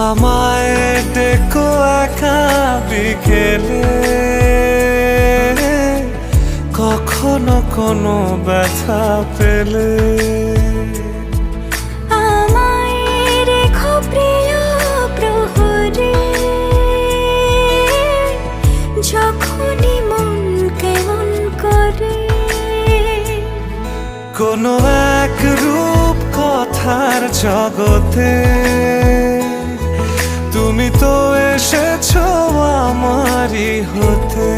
আমায় ডেকো একা বিকেলে, কখনো কোনো ব্যথা পেলে। আমায় রেখো প্রিয় প্রহরে, যখনই মন কেমন করে। কোনো এক রূপ কথার জগতে তুমি তো এসেছো আমারই হতে।